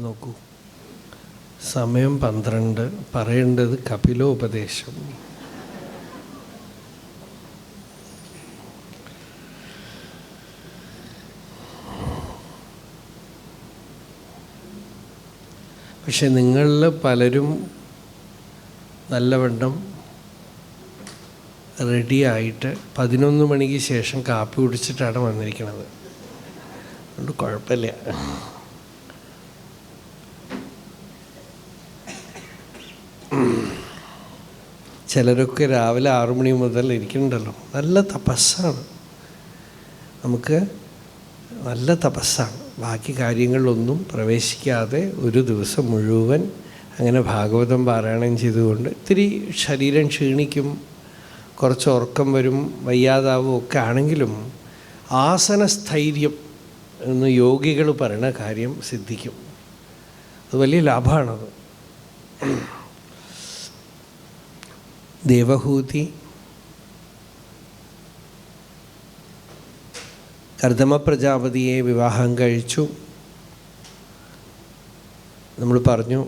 നോക്കൂ, സമയം 12, പറയേണ്ടത് കപിലോപദേശം. പക്ഷെ നിങ്ങളിൽ പലരും നല്ലവണ്ണം റെഡിയായിട്ട് 11 മണിക്ക് ശേഷം കാപ്പി കുടിച്ചിട്ടാണ് വന്നിരിക്കുന്നത്. അതുകൊണ്ട് കുഴപ്പമില്ല. ചിലരൊക്കെ രാവിലെ 6 മണി മുതൽ ഇരിക്കുന്നുണ്ടല്ലോ. നല്ല തപസ്സാണ്, നമുക്ക് നല്ല തപസ്സാണ്. ബാക്കി കാര്യങ്ങളിലൊന്നും പ്രവേശിക്കാതെ ഒരു ദിവസം മുഴുവൻ അങ്ങനെ ഭാഗവതം പാരായണം ചെയ്തുകൊണ്ട് ഇത്തിരി ശരീരം ക്ഷീണിക്കും, കുറച്ച് ഉറക്കം വരും, വയ്യാതാവും ഒക്കെ ആണെങ്കിലും ആസനസ്ഥൈര്യം എന്ന് യോഗികൾ പറയുന്ന കാര്യം സിദ്ധിക്കും. അത് വലിയ ലാഭമാണത്. ദേവഹൂതി കർദമ പ്രജാപതിയെ വിവാഹം കഴിച്ചു. നമ്മൾ പറഞ്ഞു,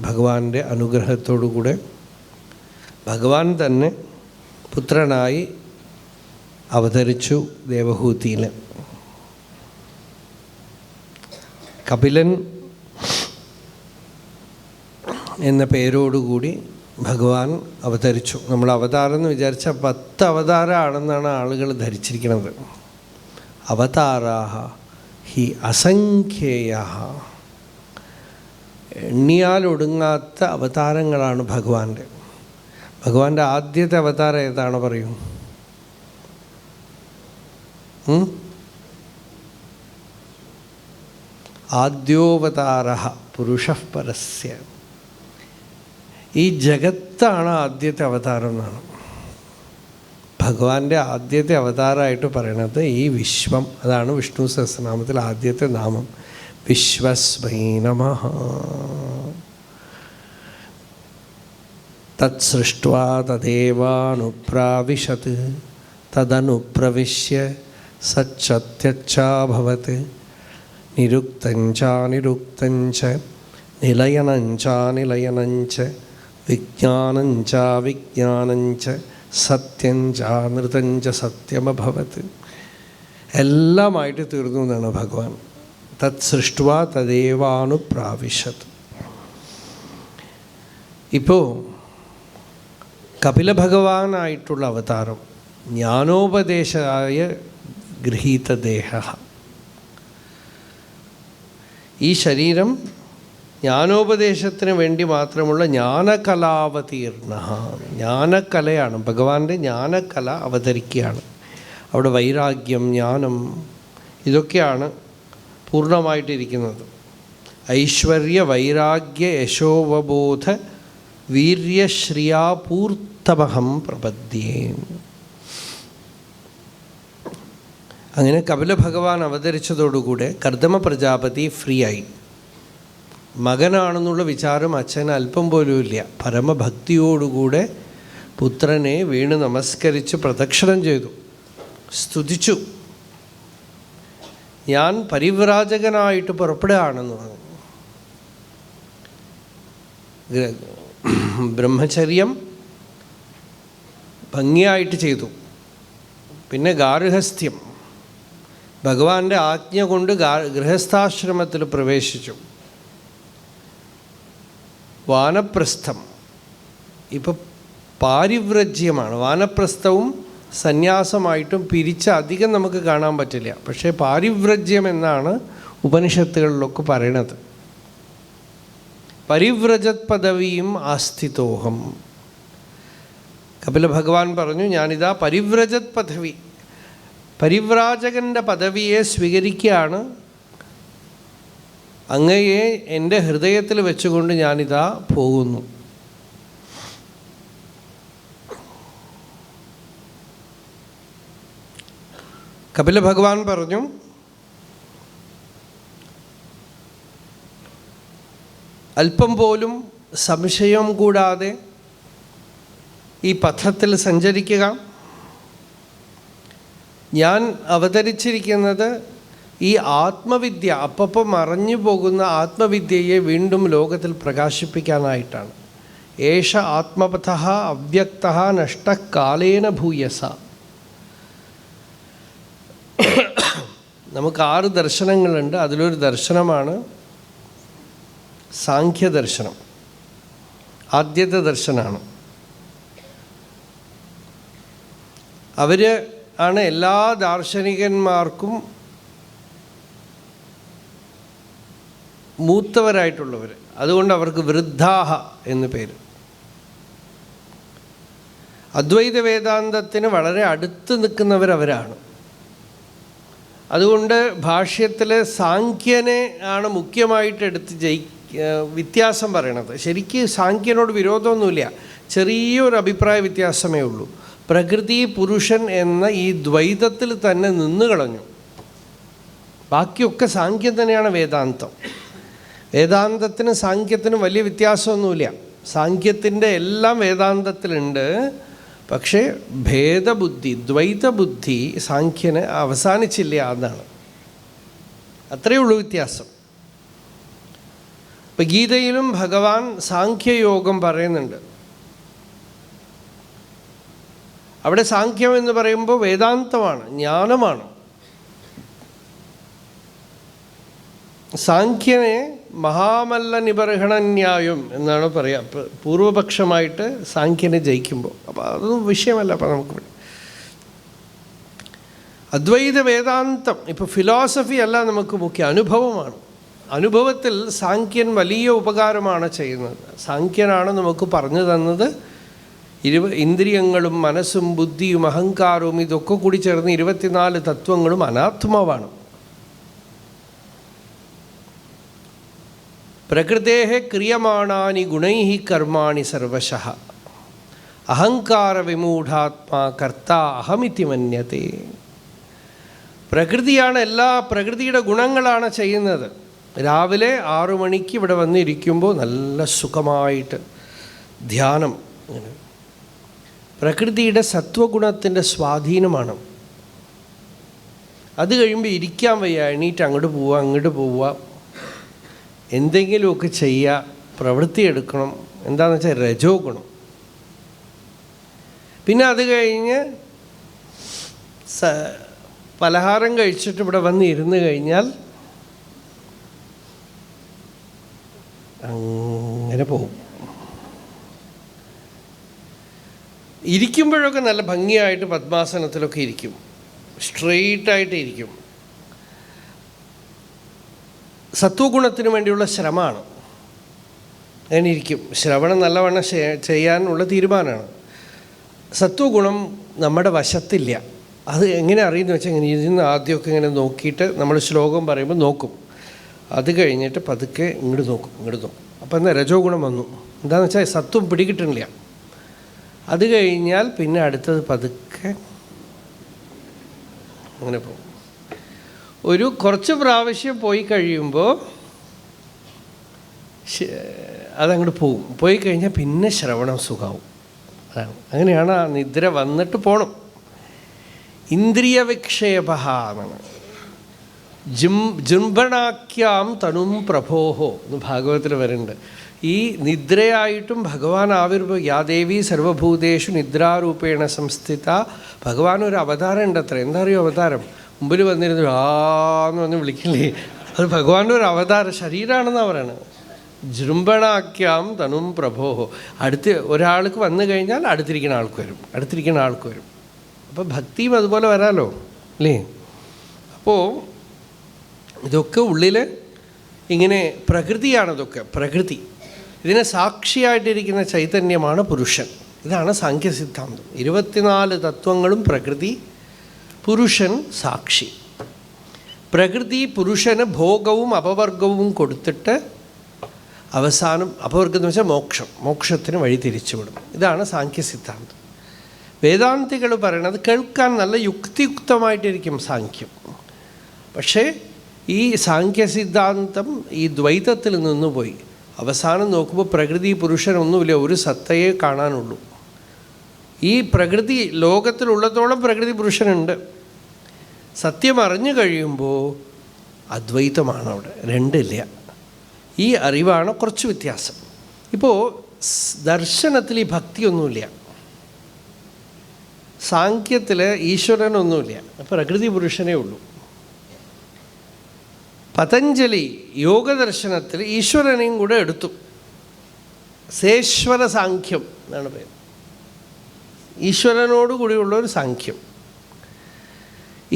ഭഗവാന്റെ അനുഗ്രഹത്തോടുകൂടെ ഭഗവാൻ തന്നെ പുത്രനായി അവതരിച്ചു ദേവഹൂതിയിൽ. കപിലൻ എന്ന പേരോടുകൂടി ഭഗവാൻ അവതരിച്ചു. നമ്മൾ അവതാരം എന്ന് വിചാരിച്ചാൽ 10 അവതാരമാണെന്നാണ് ആളുകൾ ധരിച്ചിരിക്കുന്നത്. അവതാരാഹ ഹി അസംഖ്യേയഃ, എണ്ണിയാലൊടുങ്ങാത്ത അവതാരങ്ങളാണ് ഭഗവാന്റെ. ഭഗവാന്റെ ആദ്യത്തെ അവതാരം ഏതാണ് പറയൂ? ആദ്യോവതാരഃ പുരുഷഃ പരസ്യ. ഈ ജഗത്താണ് ആദ്യത്തെ അവതാരം എന്നാണ് ഭഗവാന്റെ ആദ്യത്തെ അവതാരമായിട്ട് പറയണത്. ഈ വിശ്വം, അതാണ് വിഷ്ണു സഹസ്രനാമത്തിൽ ആദ്യത്തെ നാമം, വിശ്വസ്മൈ നമഃ. തത്സൃഷ്ട്വാ തദേവാനുപ്രാവിശത് തദനുപ്രവിശ്യ സച്ചത്യച്ഛാഭവത് നിരുക്തഞ്ചാനിരുക്തഞ്ച നിലയനഞ്ചാനിലയനഞ്ച വിജ്ഞാനഞ്ചാവിജ്ഞാനഞ്ച സത്യഞ്ചാനൃതഞ്ച സത്യമഭവത്. എല്ലാമായിട്ട് തീർന്നു എന്നാണ് ഭഗവാൻ. തത് സൃഷ്ട്വാ തദേവാനുപ്രാവിശത്. ഇപ്പോൾ കപിലഭഗവാനായിട്ടുള്ള അവതാരം ജ്ഞാനോപദേശായ ഗൃഹീതദേഹ. ഈ ശരീരം ജ്ഞാനോപദേശത്തിന് വേണ്ടി മാത്രമുള്ള ജ്ഞാനകലാവതീർണ. ജ്ഞാനകലയാണ്, ഭഗവാന്റെ ജ്ഞാനകല അവതരിക്കുകയാണ്. അവിടെ വൈരാഗ്യം, ജ്ഞാനം, ഇതൊക്കെയാണ് പൂർണ്ണമായിട്ടിരിക്കുന്നത്. ഐശ്വര്യ വൈരാഗ്യ യശോവബോധ വീര്യശ്രിയാപൂർത്തമഹം പ്രപദ്യേ. അങ്ങനെ കപിലഭഗവാൻ അവതരിച്ചതോടുകൂടെ കർദമ പ്രജാപതി ഫ്രീ ആയി. മകനാണെന്നുള്ള വിചാരം അച്ഛന് അല്പം പോലും ഇല്ല. പരമഭക്തിയോടുകൂടെ പുത്രനെ വീണ് നമസ്കരിച്ച് പ്രദക്ഷിണം ചെയ്തു, സ്തുതിച്ചു. ഞാൻ പരിവ്രാജകനായിട്ട് പുറപ്പെടുകയാണെന്ന് പറഞ്ഞു. ബ്രഹ്മചര്യം ഭംഗിയായിട്ട് ചെയ്തു. പിന്നെ ഗാർഹസ്ഥ്യം, ഭഗവാന്റെ ആജ്ഞ കൊണ്ട് ഗൃഹസ്ഥാശ്രമത്തിൽ പ്രവേശിച്ചു. വാനപ്രസ്ഥം ഇപ്പം പാരിവ്രജ്യമാണ്. വാനപ്രസ്ഥവും സന്യാസമായിട്ടും പിരിച്ച് അധികം നമുക്ക് കാണാൻ പറ്റില്ല. പക്ഷേ പാരിവ്രജ്യം എന്നാണ് ഉപനിഷത്തുകളിലൊക്കെ പറയണത്. പരിവ്രജത് പദവിയും ആസ്ഥിതോഹം. കപില ഭഗവാൻ പറഞ്ഞു, ഞാനിതാ പരിവ്രജത് പദവി, പരിവ്രാജകൻ്റെ പദവിയെ സ്വീകരിക്കുകയാണ്. അങ്ങയെ എൻ്റെ ഹൃദയത്തിൽ വെച്ചുകൊണ്ട് ഞാനിതാ പോകുന്നു. കപില ഭഗവാൻ പറഞ്ഞു, അല്പം പോലും സംശയം കൂടാതെ ഈ പഥത്തിൽ സഞ്ചരിക്കുക. ഞാൻ അവതരിച്ചിരിക്കുന്നത് ഈ ആത്മവിദ്യ, അപ്പം മറഞ്ഞു പോകുന്ന ആത്മവിദ്യയെ വീണ്ടും ലോകത്തിൽ പ്രകാശിപ്പിക്കാനായിട്ടാണ്. ഏഷ ആത്മപഥഃ അവ്യക്തഃ നഷ്ടഃ കാലേന ഭൂയസ. നമുക്ക് 6 ദർശനങ്ങളുണ്ട്. അതിലൊരു ദർശനമാണ് സാഖ്യദർശനം. ആദ്യത്തെ ദർശനമാണ്. അവർ ആണ് എല്ലാ ദാർശനികന്മാർക്കും മൂത്തവരായിട്ടുള്ളവർ. അതുകൊണ്ട് അവർക്ക് വൃദ്ധാഹ എന്ന് പേര്. അദ്വൈത വേദാന്തത്തിന് വളരെ അടുത്ത് നിൽക്കുന്നവരവരാണ്. അതുകൊണ്ട് ഭാഷ്യത്തിൽ സാഖ്യനെ ആണ് മുഖ്യമായിട്ട് എടുത്ത് വ്യത്യാസം പറയണത്. ശരിക്ക് സാഖ്യനോട് വിരോധമൊന്നുമില്ല, ചെറിയൊരു അഭിപ്രായ വ്യത്യാസമേ ഉള്ളൂ. പ്രകൃതി പുരുഷൻ എന്ന ഈ ദ്വൈതത്തിൽ തന്നെ നിന്ന് കളഞ്ഞു. ബാക്കിയൊക്കെ സാഖ്യം തന്നെയാണ് വേദാന്തം. വേദാന്തത്തിന് സാഖ്യത്തിനും വലിയ വ്യത്യാസമൊന്നുമില്ല. സാഖ്യത്തിൻ്റെ എല്ലാം വേദാന്തത്തിലുണ്ട്. പക്ഷേ ഭേദബുദ്ധി, ദ്വൈതബുദ്ധി സാഖ്യന് അവസാനിച്ചില്ല എന്നാണ്. അത്രയേ ഉള്ളൂ വ്യത്യാസം. ഇപ്പം ഗീതയിലും ഭഗവാൻ സാഖ്യയോഗം പറയുന്നുണ്ട്. അവിടെ സാഖ്യം എന്ന് പറയുമ്പോൾ വേദാന്തമാണ്, ജ്ഞാനമാണ്. സാഖ്യനെ മഹാമല്ല നിബർഹണന്യായം എന്നാണ് പറയുക, പൂർവപക്ഷമായിട്ട് സാഖ്യനെ ജയിക്കുമ്പോൾ. അപ്പോൾ അതൊന്നും വിഷയമല്ല. അപ്പോൾ നമുക്ക് അദ്വൈത വേദാന്തം ഇപ്പോൾ ഫിലോസഫി അല്ല നമുക്ക് മുഖ്യ, അനുഭവമാണ്. അനുഭവത്തിൽ സാഖ്യൻ വലിയ ഉപകാരമാണ് ചെയ്യുന്നത്. സാഖ്യനാണ് നമുക്ക് പറഞ്ഞു തന്നത് ഇന്ദ്രിയങ്ങളും മനസ്സും ബുദ്ധിയും അഹങ്കാരവും ഇതൊക്കെ കൂടി ചേർന്ന് 24 തത്വങ്ങളും അനാത്മാവാണ്. പ്രകൃതേഹ ക്രിയമാണാനി ഗുണൈഃ കർമാണി സർവശഃ അഹങ്കാര വിമൂഢാത്മാ കർത്ത അഹമിതി മന്യത്തെ. പ്രകൃതിയാണ് പ്രകൃതിയുടെ ഗുണങ്ങളാണ് ചെയ്യുന്നത്. രാവിലെ 6 മണിക്ക് ഇവിടെ വന്നിരിക്കുമ്പോൾ നല്ല സുഖമായിട്ട് ധ്യാനം, പ്രകൃതിയുടെ സത്വഗുണത്തിൻ്റെ സ്വാധീനമാണ്. അത് കഴിയുമ്പോൾ ഇരിക്കാൻ വയ്യ, എണീറ്റ് അങ്ങോട്ട് പോവുക, എന്തെങ്കിലുമൊക്കെ ചെയ്യുക, പ്രവൃത്തിയെടുക്കണം. എന്താണെന്ന് വെച്ചാൽ രജോ ഗുണം. പിന്നെ അത് കഴിഞ്ഞ് പലഹാരം കഴിച്ചിട്ട് ഇവിടെ വന്ന് ഇരുന്ന് കഴിഞ്ഞാൽ അങ്ങനെ പോകും. ഇരിക്കുമ്പോഴൊക്കെ നല്ല ഭംഗിയായിട്ട് പദ്മാസനത്തിലൊക്കെ ഇരിക്കും, സ്ട്രെയിറ്റായിട്ട് ഇരിക്കും. സത്വഗുണത്തിന് വേണ്ടിയുള്ള ശ്രമമാണ്. അങ്ങനെ ഇരിക്കും. ശ്രവണം നല്ലവണ്ണം ചെയ്യാനുള്ള തീരുമാനമാണ്. സത്വഗുണം നമ്മുടെ വശത്തില്ല. അത് എങ്ങനെ അറിയുമെന്ന് വെച്ചാൽ ഇങ്ങനെ ഇരുന്ന് ആദ്യമൊക്കെ ഇങ്ങനെ നോക്കിയിട്ട് നമ്മൾ ശ്ലോകം പറയുമ്പോൾ നോക്കും. അത് കഴിഞ്ഞിട്ട് പതുക്കെ ഇങ്ങോട്ട് നോക്കും. അപ്പോൾ എന്നാൽ രജോ ഗുണം വന്നു. എന്താണെന്ന് വെച്ചാൽ സത്വം പിടികിട്ടണില്ല. അത് കഴിഞ്ഞാൽ പിന്നെ അടുത്തത് പതുക്കെ അങ്ങനെ പോകും. ഒരു കുറച്ച് പ്രാവശ്യം പോയി കഴിയുമ്പോൾ അതങ്ങോട്ട് പോകും. പോയി കഴിഞ്ഞാൽ പിന്നെ ശ്രവണം സുഖമാവും. അതാണ്, അങ്ങനെയാണ് ആ നിദ്ര വന്നിട്ട് പോകണം. ഇന്ദ്രിയ വിക്ഷേപ എന്നാണ്. ജൃംഭണാഖ്യാം തനും പ്രഭോഹോ എന്ന് ഭാഗവത്തിൽ വരുന്നുണ്ട്. ഈ നിദ്രയായിട്ടും ഭഗവാൻ യാ ദേവി സർവഭൂതേഷു നിദ്രാരൂപേണ സംസ്ഥിത. ഭഗവാൻ ഒരു അവതാരം ഉണ്ട് അത്ര. എന്താ അറിയോ അവതാരം? മുമ്പിൽ വന്നിരുന്നു ആന്ന് വന്ന് വിളിക്കില്ലേ, അത് ഭഗവാന്റെ ഒരു അവതാര ശരീരമാണെന്നാണ് പറയണത്. ജൃംഭണാഖ്യാം തനും പ്രഭോഹോ. അടുത്ത് ഒരാൾക്ക് വന്നു കഴിഞ്ഞാൽ അടുത്തിരിക്കുന്ന ആൾക്ക് വരും. അപ്പോൾ ഭക്തിയും അതുപോലെ വരാലോ അല്ലേ? അപ്പോൾ ഇതൊക്കെ ഉള്ളിൽ ഇങ്ങനെ പ്രകൃതിയാണിതൊക്കെ. പ്രകൃതി ഇതിനെ സാക്ഷിയായിട്ടിരിക്കുന്ന ചൈതന്യമാണ് പുരുഷൻ. ഇതാണ് സാഖ്യ സിദ്ധാന്തം. 24 തത്വങ്ങളും പ്രകൃതി, പുരുഷൻ സാക്ഷി. പ്രകൃതി പുരുഷന് ഭോഗവും അപവർഗവും കൊടുത്തിട്ട് അവസാനം അപവർഗം എന്ന് വെച്ചാൽ മോക്ഷത്തിന് വഴി തിരിച്ചുവിടും. ഇതാണ് സാഖ്യ സിദ്ധാന്തം. വേദാന്തികൾ പറയണത് കേൾക്കാൻ നല്ല യുക്തിയുക്തമായിട്ടിരിക്കും സാഖ്യം. പക്ഷേ ഈ സാഖ്യ സിദ്ധാന്തം ഈ ദ്വൈതത്തിൽ നിന്നുപോയി അവസാനം നോക്കുമ്പോൾ പ്രകൃതി പുരുഷനൊന്നുമില്ല, ഒരു സത്തയെ കാണാനുള്ളൂ. ഈ പ്രകൃതി ലോകത്തിലുള്ളത്തോളം പ്രകൃതി പുരുഷനുണ്ട്. സത്യം അറിഞ്ഞു കഴിയുമ്പോൾ അദ്വൈതമാണ് അവിടെ, രണ്ടില്ല. ഈ അറിവാണ് കുറച്ച് വ്യത്യാസം. ഇപ്പോൾ ദർശനത്തിൽ ഈ ഭക്തിയൊന്നുമില്ല, സാഖ്യത്തിൽ ഈശ്വരനൊന്നുമില്ല, പ്രകൃതി പുരുഷനേ ഉള്ളൂ. പതഞ്ജലി യോഗദർശനത്തിൽ ഈശ്വരനെയും കൂടെ എടുത്തു. സേശ്വര സാഖ്യം എന്നാണ് പേര്. ഈശ്വരനോടുകൂടിയുള്ള ഒരു സാഖ്യം.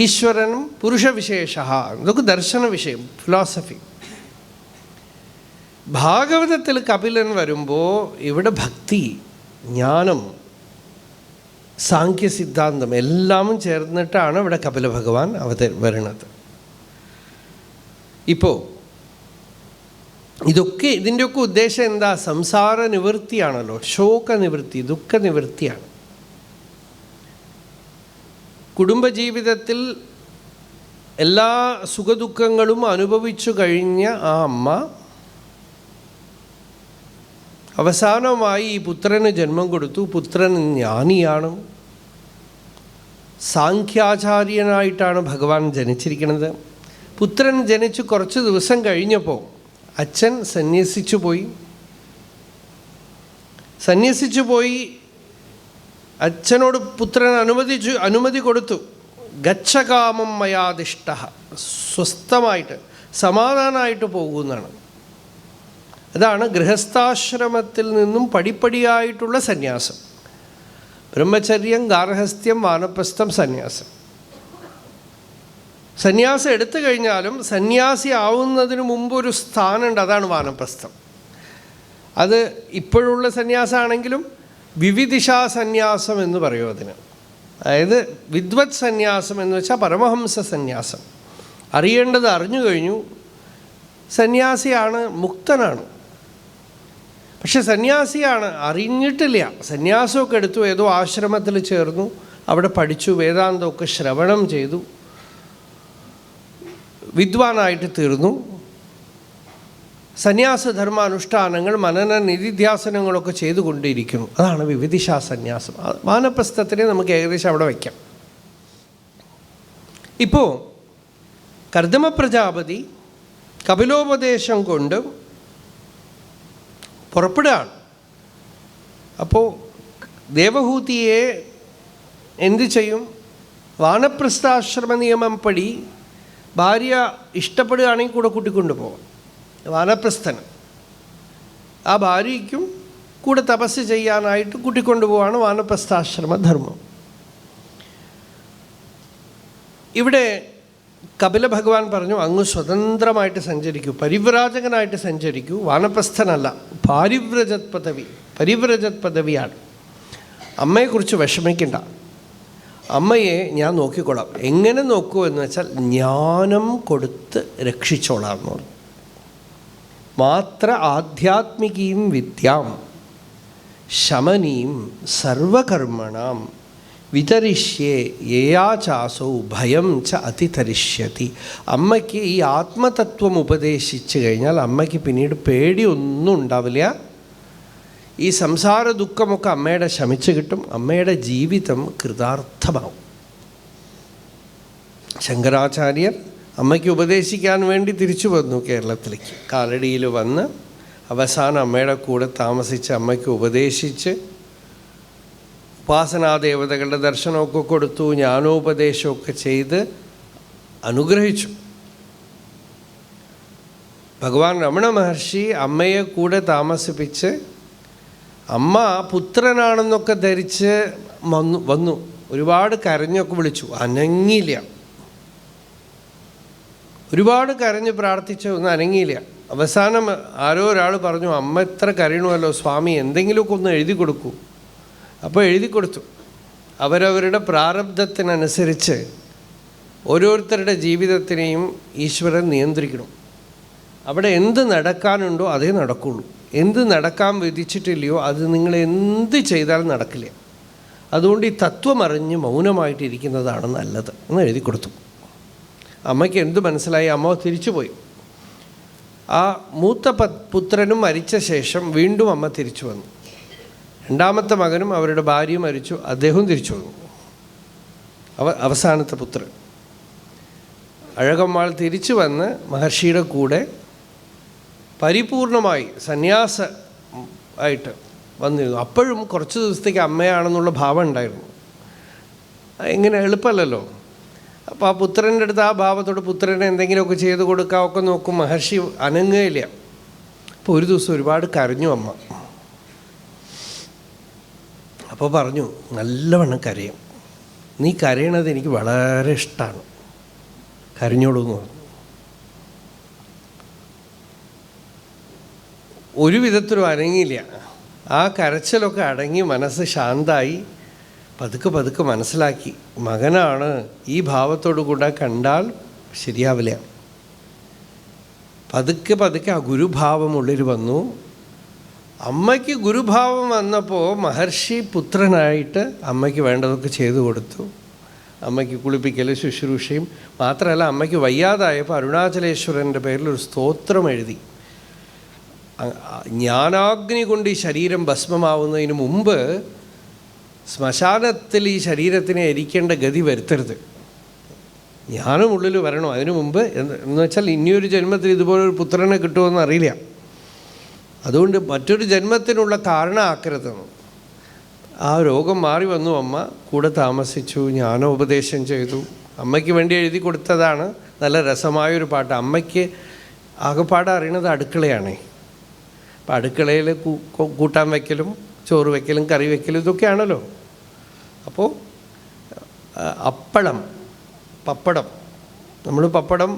ഈശ്വരനും പുരുഷവിശേഷ, ഇതൊക്കെ ദർശന വിഷയം, ഫിലോസഫി. ഭാഗവതത്തിൽ കപിലൻ വരുമ്പോൾ ഇവിടെ ഭക്തി, ജ്ഞാനം, സാഖ്യ സിദ്ധാന്തം എല്ലാം ചേർന്നിട്ടാണ് ഇവിടെ കപില ഭഗവാൻ വരുന്നത്. ഇപ്പോൾ ഇതിൻ്റെയൊക്കെ ഉദ്ദേശം എന്താ? സംസാര നിവൃത്തിയാണല്ലോ, ശോക നിവൃത്തി, ദുഃഖ നിവൃത്തിയാണ്. കുടുംബജീവിതത്തിൽ എല്ലാ സുഖദുഃഖങ്ങളും അനുഭവിച്ചു കഴിഞ്ഞ ആ അമ്മ അവസാനമായി ഈ പുത്രന് ജന്മം കൊടുത്തു. പുത്രൻ ജ്ഞാനിയാണ്, സാഖ്യാചാര്യനായിട്ടാണ് ഭഗവാൻ ജനിച്ചിരിക്കുന്നത്. പുത്രൻ ജനിച്ച് കുറച്ച് ദിവസം കഴിഞ്ഞപ്പോൾ അച്ഛൻ സന്യസിച്ചു പോയി. അച്ഛനോട് പുത്രൻ അനുമതി കൊടുത്തു. ഗച്ഛകാമം മയാദിഷ്ട, സ്വസ്ഥമായിട്ട് സമാധാനമായിട്ട് പോകുന്നതാണ്. അതാണ് ഗൃഹസ്ഥാശ്രമത്തിൽ നിന്നും പടിപ്പടിയായിട്ടുള്ള സന്യാസം. ബ്രഹ്മചര്യം, ഗാർഹസ്ഥ്യം, വാനപ്രസ്ഥം, സന്യാസം. സന്യാസം എടുത്തു കഴിഞ്ഞാലും സന്യാസി ആവുന്നതിന് മുമ്പ് ഒരു സ്ഥാനമുണ്ട്, അതാണ് വാനപ്രസ്ഥം. അത് ഇപ്പോഴുള്ള സന്യാസമാണെങ്കിലും വിവിധിഷാ സന്യാസം എന്ന് പറയും അതിന്. അതായത് വിദ്വത് സന്യാസം എന്ന് വെച്ചാൽ പരമഹംസ സന്യാസം. അറിയേണ്ടത് അറിഞ്ഞു കഴിഞ്ഞു, സന്യാസിയാണ്, മുക്തനാണ്. പക്ഷെ സന്യാസിയാണ്, അറിഞ്ഞിട്ടില്ല. സന്യാസമൊക്കെ എടുത്തു, ഏതോ ആശ്രമത്തിൽ ചേർന്നു, അവിടെ പഠിച്ചു, വേദാന്തമൊക്കെ ശ്രവണം ചെയ്തു, വിദ്വാനായിട്ട് തീർന്നു. സന്യാസധർമാനുഷ്ഠാനങ്ങൾ, മനന നിധിധ്യാസനങ്ങളൊക്കെ ചെയ്തുകൊണ്ടിരിക്കുന്നു. അതാണ് വിവിധിഷാ സന്യാസം. വാനപ്രസ്ഥത്തിനെ നമുക്ക് ഏകദേശം അവിടെ വയ്ക്കാം. ഇപ്പോൾ കർദമ പ്രജാപതി കപിലോപദേശം കൊണ്ട് പുറപ്പെടുകയാണ്. അപ്പോൾ ദേവഹൂതിയെ എന്തു ചെയ്യും? വാനപ്രസ്ഥാശ്രമ നിയമം പടി ഭാര്യ ഇഷ്ടപ്പെടുകയാണെങ്കിൽ കൂടെ കൂട്ടിക്കൊണ്ടു പോകാം. വാനപ്രസ്ഥന് ആ ഭാര്യയ്ക്കും കൂടെ തപസ് ചെയ്യാനായിട്ട് കൂട്ടിക്കൊണ്ടുപോവാണ് വാനപ്രസ്ഥാശ്രമധർമ്മം. ഇവിടെ കപില ഭഗവാൻ പറഞ്ഞു, അങ്ങ് സ്വതന്ത്രമായിട്ട് സഞ്ചരിക്കൂ, പരിവ്രാജകനായിട്ട് സഞ്ചരിക്കൂ, വാനപ്രസ്ഥനല്ല, പരിവ്രജത് പദവിയാണ്. അമ്മയെക്കുറിച്ച് വിഷമിക്കണ്ട, അമ്മയെ ഞാൻ നോക്കിക്കൊള്ളാം. എങ്ങനെ നോക്കൂ എന്ന് വെച്ചാൽ ജ്ഞാനം കൊടുത്ത് രക്ഷിച്ചോളാം എന്ന് പറഞ്ഞു. മാത്ര ആധ്യാത്മികീം വിദ്യാം ശമനീം സർവകർമ്മണാം വിതരിഷ്യേ യേയാചാസോ ഭയം ച അതിതരിഷ്യതി. അമ്മയ്ക്ക് ഈ ആത്മതത്വം ഉപദേശിച്ചു കഴിഞ്ഞാൽ അമ്മയ്ക്ക് പിന്നീട് പേടിയൊന്നും ഉണ്ടാവില്ല. ഈ സംസാര ദുഃഖമൊക്കെ അമ്മയുടെ ശമിച്ചു കിട്ടും, അമ്മയുടെ ജീവിതം കൃതാർത്ഥമാവും. ശങ്കരാചാര്യർ അമ്മയ്ക്ക് ഉപദേശിക്കാൻ വേണ്ടി തിരിച്ചു വന്നു കേരളത്തിലേക്ക്. കാലടിയിൽ വന്ന് അവസാനം അമ്മയുടെ കൂടെ താമസിച്ച് അമ്മയ്ക്ക് ഉപദേശിച്ച് ഉപാസനാദേവതകളുടെ ദർശനമൊക്കെ കൊടുത്തു, ജ്ഞാനോപദേശമൊക്കെ ചെയ്ത് അനുഗ്രഹിച്ചു. ഭഗവാൻ രമണ മഹർഷി അമ്മയെ കൂടെ താമസിപ്പിച്ച് അമ്മ പുത്രനാണെന്നൊക്കെ ധരിച്ച് വന്നു. ഒരുപാട് കരഞ്ഞൊക്കെ വിളിച്ചു, അനങ്ങിയില്ല. ഒരുപാട് കരഞ്ഞ് പ്രാർത്ഥിച്ചു, ഒന്നും അനങ്ങിയില്ല. അവസാനം ആരോ ഒരാൾ പറഞ്ഞു, അമ്മ എത്ര കരയണമല്ലോ സ്വാമി, എന്തെങ്കിലുമൊക്കെ ഒന്ന് എഴുതി കൊടുക്കൂ. അപ്പോൾ എഴുതി കൊടുത്തു. അവരവരുടെ പ്രാരബ്ധത്തിനനുസരിച്ച് ഓരോരുത്തരുടെ ജീവിതത്തിനെയും ഈശ്വരൻ നിയന്ത്രിക്കണം. അവിടെ എന്ത് നടക്കാനുണ്ടോ അതേ നടക്കുള്ളൂ. എന്ത് നടക്കാൻ വിധിച്ചിട്ടില്ലയോ അത് നിങ്ങൾ എന്ത് ചെയ്താലും നടക്കില്ല. അതുകൊണ്ട് ഈ തത്വം അറിഞ്ഞ് മൗനമായിട്ടിരിക്കുന്നതാണ് നല്ലത് എന്ന് എഴുതി കൊടുത്തു. അമ്മയ്ക്ക് എന്ത് മനസ്സിലായി? അമ്മ തിരിച്ചുപോയി. ആ മൂത്ത പുത്രനും മരിച്ച ശേഷം വീണ്ടും അമ്മ തിരിച്ചു വന്നു. രണ്ടാമത്തെ മകനും അവരുടെ ഭാര്യയും മരിച്ചു, അദ്ദേഹവും തിരിച്ചു വന്നു. അവസാനത്തെ പുത്രൻ. അഴകമ്മാൾ തിരിച്ചു വന്ന് മഹർഷിയുടെ കൂടെ പരിപൂർണമായി സന്യാസ ആയിട്ട് വന്നിരുന്നു. അപ്പോഴും കുറച്ച് ദിവസത്തേക്ക് അമ്മയാണെന്നുള്ള ഭാവം ഉണ്ടായിരുന്നു. എങ്ങനെ എളുപ്പമല്ലല്ലോ. അപ്പോൾ ആ പുത്രൻ്റെ അടുത്ത് ആ ഭാവത്തോട് പുത്രനെ എന്തെങ്കിലുമൊക്കെ ചെയ്ത് കൊടുക്കാമൊക്കെ നോക്കും. മഹർഷി അനങ്ങുകയില്ല. അപ്പോൾ ഒരു ദിവസം ഒരുപാട് കരഞ്ഞു അമ്മ. അപ്പോൾ പറഞ്ഞു, നല്ലവണ്ണം കരയും, നീ കരയണത് എനിക്ക് വളരെ ഇഷ്ടമാണ്, കരഞ്ഞോളൂ എന്ന് പറഞ്ഞു. ഒരു വിധത്തിലും അനങ്ങിയില്ല. ആ കരച്ചിലൊക്കെ അടങ്ങി മനസ്സ് ശാന്തമായി. പതുക്കെ പതുക്കെ മനസ്സിലാക്കി, മകനാണ്, ഈ ഭാവത്തോടു കൂടെ കണ്ടാൽ ശരിയാവില്ല. പതുക്കെ പതുക്കെ ആ ഗുരുഭാവം ഉള്ളിൽ വന്നു. അമ്മയ്ക്ക് ഗുരുഭാവം വന്നപ്പോൾ മഹർഷി പുത്രനായിട്ട് അമ്മയ്ക്ക് വേണ്ടതൊക്കെ ചെയ്തു കൊടുത്തു. അമ്മയ്ക്ക് കുളിപ്പിക്കൽ, ശുശ്രൂഷയും മാത്രമല്ല, അമ്മയ്ക്ക് വയ്യാതായപ്പോൾ അരുണാചലേശ്വരൻ്റെ പേരിൽ ഒരു സ്തോത്രം എഴുതി. ജ്ഞാനാഗ്നി കൊണ്ട് ഈ ശരീരം ഭസ്മമാവുന്നതിന് മുമ്പ് ശ്മശാനത്തിൽ ഈ ശരീരത്തിനെ എരിക്കേണ്ട ഗതി വരുത്തരുത്, ജ്ഞാനം ഉള്ളിൽ വരണം. അതിനു മുമ്പ് എന്ന് വെച്ചാൽ ഇനിയൊരു ജന്മത്തിൽ ഇതുപോലൊരു പുത്രനെ കിട്ടുമെന്ന് അറിയില്ല, അതുകൊണ്ട് മറ്റൊരു ജന്മത്തിനുള്ള കാരണമാക്കരുതെന്ന്. ആ രോഗം മാറി വന്നു. അമ്മ കൂടെ താമസിച്ചു, ജ്ഞാനോപദേശം ചെയ്തു. അമ്മയ്ക്ക് വേണ്ടി എഴുതി കൊടുത്തതാണ്. നല്ല രസമായൊരു പാട്ട്. അമ്മയ്ക്ക് ആകെപ്പാടെ അറിയണത് അടുക്കളയാണേ. അപ്പം അടുക്കളയിൽ കൂട്ടാൻ വയ്ക്കലും ചോറ് വയ്ക്കലും കറി വയ്ക്കലും ഇതൊക്കെയാണല്ലോ. അപ്പോൾ അപ്പളം, പപ്പടം, നമ്മൾ പപ്പടം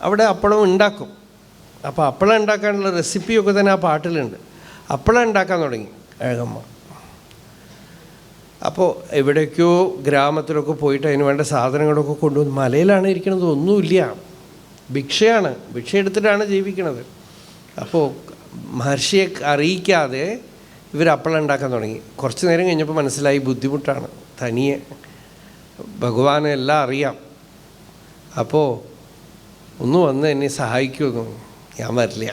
അവിടെ അപ്പളം ഉണ്ടാക്കും. അപ്പോൾ അപ്പളം ഉണ്ടാക്കാനുള്ള റെസിപ്പിയൊക്കെ തന്നെ ആ പാട്ടിലുണ്ട്. അപ്പളം ഉണ്ടാക്കാൻ തുടങ്ങി അഴകമ്മ. അപ്പോൾ എവിടേക്കോ ഗ്രാമത്തിലൊക്കെ പോയിട്ട് അതിന് വേണ്ട സാധനങ്ങളൊക്കെ കൊണ്ടുവന്ന്, മലയിലാണ് ഇരിക്കുന്നത്, ഒന്നുമില്ല, ഭിക്ഷയാണ്, ഭിക്ഷ എടുത്തിട്ടാണ് ജീവിക്കുന്നത്. അപ്പോൾ മഹർഷിയെ അറിയിക്കാതെ ഇവർ അപ്പളം ഉണ്ടാക്കാൻ തുടങ്ങി. കുറച്ച് നേരം കഴിഞ്ഞപ്പോൾ മനസ്സിലായി ബുദ്ധിമുട്ടാണ്, തനിയെ ഭഗവാനെ എല്ലാം അറിയാം. അപ്പോൾ ഒന്ന് വന്ന് എന്നെ സഹായിക്കുമെന്നു. ഞാൻ വരില്ല,